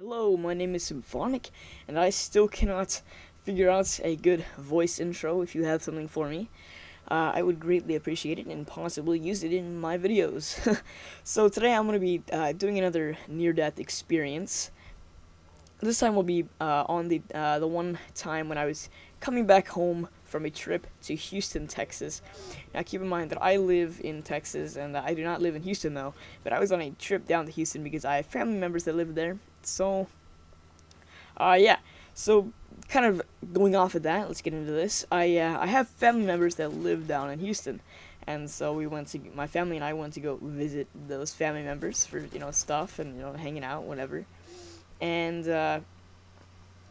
Hello, my name is Symphonic, and I still cannot figure out a good voice intro. If you have something for me, I would greatly appreciate it and possibly use it in my videos. So today I'm going to be doing another near-death experience. This time will be on the one time when I was coming back home from a trip to Houston, Texas. Now keep in mind that I live in Texas and I do not live in Houston though, but I was on a trip down to Houston because I have family members that live there. So, yeah. So, kind of going off of that, let's get into this. I have family members that live down in Houston, and so my family and I went to go visit those family members for, stuff and, hanging out, whatever. And, it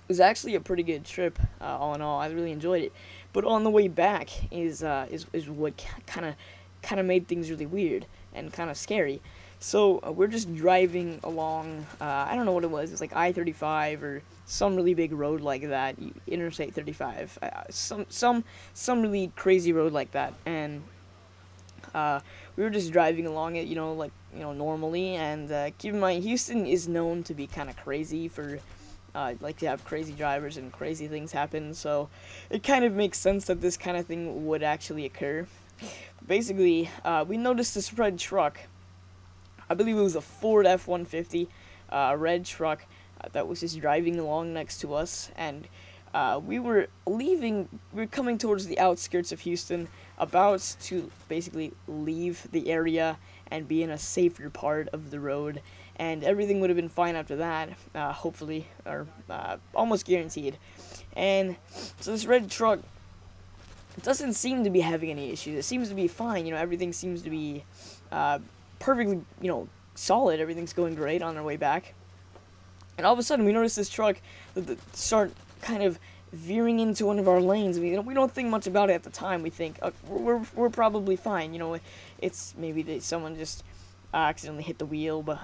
was actually a pretty good trip, all in all. I really enjoyed it. But on the way back is what kind of made things really weird and kind of scary. So we're just driving along. I don't know what it was. It was like I-35 or some really big road like that. Interstate 35. Some really crazy road like that. And we were just driving along it, normally. And keep in mind, Houston is known to be kind of crazy for. Like to have crazy drivers and crazy things happen, so it kind of makes sense that this kind of thing would actually occur. Basically, we noticed this red truck. I believe it was a Ford F-150 red truck that was just driving along next to us, and we were coming towards the outskirts of Houston, about to basically leave the area and be in a safer part of the road, and everything would have been fine after that, hopefully, or almost guaranteed. And so this red truck doesn't seem to be having any issues. It seems to be fine, everything seems to be perfectly, solid. Everything's going great on our way back. And all of a sudden, we notice this truck start kind of veering into one of our lanes. We don't think much about it at the time. We think we're probably fine. It's maybe that someone just accidentally hit the wheel, but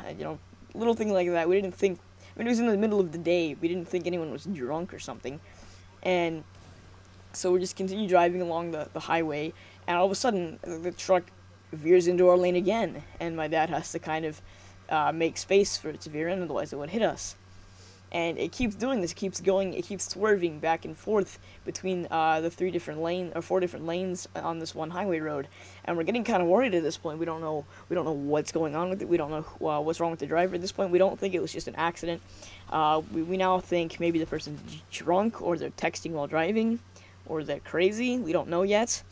little thing like that. We didn't think. I mean, it was in the middle of the day. We didn't think anyone was drunk or something, and so we just continue driving along the highway. And all of a sudden, the truck veers into our lane again, and my dad has to kind of make space for it to veer in, otherwise it would hit us. And it keeps doing this, it keeps swerving back and forth between the four different lanes on this one highway road. And we're getting kind of worried at this point. We don't know what's going on with it. We don't know what's wrong with the driver at this point. We don't think it was just an accident. We now think maybe the person's drunk, or they're texting while driving, or they're crazy. We don't know yet.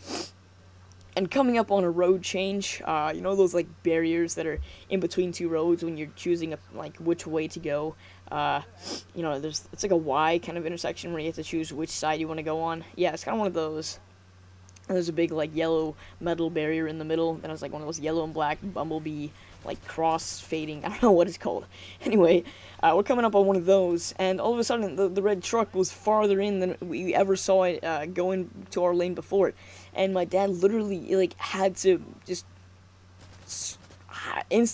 And coming up on a road change, those like barriers that are in between two roads when you're choosing which way to go. It's like a Y kind of intersection where you have to choose which side you want to go on. Yeah, it's kind of one of those. And there's a big yellow metal barrier in the middle. Then it's like one of those yellow and black bumblebee cross fading. I don't know what it's called. Anyway, we're coming up on one of those, and all of a sudden the red truck was farther in than we ever saw it go into our lane before. And my dad literally had to just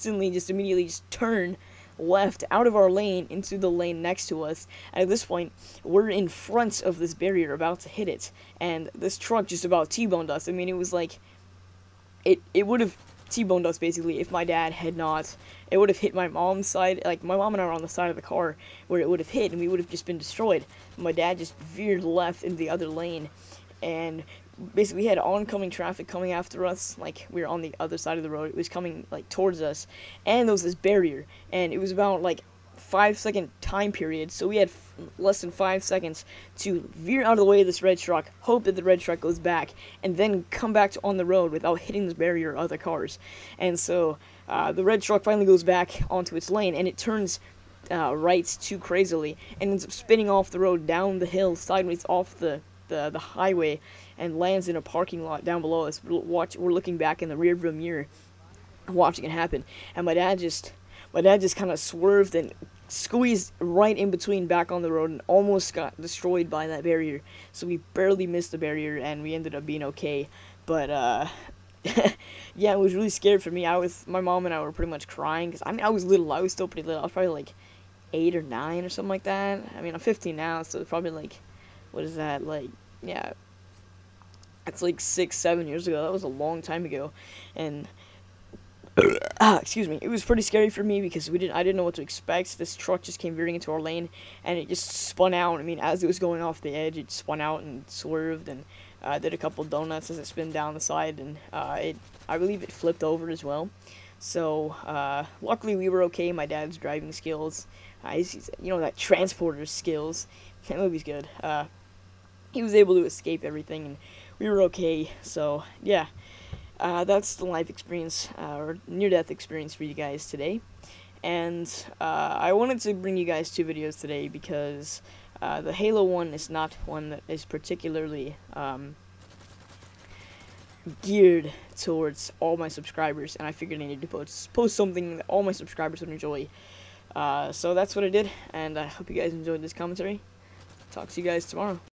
immediately turn left out of our lane into the lane next to us. And at this point, we're in front of this barrier about to hit it, and this truck just about T-boned us. I mean, it was it would have T-boned us basically if my dad had not. It would have hit my mom's side. My mom and I were on the side of the car where it would have hit, and we would have just been destroyed. My dad just veered left into the other lane, and basically we had oncoming traffic coming after us. We were on the other side of the road. It was coming towards us, and there was this barrier, and it was about 5-second time period, so we had less than 5 seconds to veer out of the way of this red truck, hope that the red truck goes back, and then come back on the road without hitting this barrier or other cars. And so the red truck finally goes back onto its lane, and it turns right too crazily and ends up spinning off the road down the hill sideways off the highway, and lands in a parking lot down below us. We're looking back in the rearview mirror, watching it happen, and my dad just kind of swerved and squeezed right in between back on the road and almost got destroyed by that barrier. So we barely missed the barrier, and we ended up being okay. But yeah, it was really scared for me. My mom and I were pretty much crying, because I was little. I was still pretty little. I was probably 8 or 9 or something like that. I mean, I'm 15 now, so it's probably what is that, yeah, it's 6-7 years ago. That was a long time ago. And excuse me, it was pretty scary for me because I didn't know what to expect. This truck just came veering into our lane, and it just spun out. I mean, as it was going off the edge, it spun out and swerved, and did a couple donuts as it spun down the side, and I believe it flipped over as well. So, luckily we were okay. My dad's driving skills, he's, you know, that transporter skills, that movie's good. He was able to escape everything, and we were okay. So, yeah. That's the life experience, or near-death experience for you guys today. And I wanted to bring you guys 2 videos today because the Halo one is not one that is particularly geared towards all my subscribers, and I figured I needed to post something that all my subscribers would enjoy. So that's what I did, and I hope you guys enjoyed this commentary. Talk to you guys tomorrow.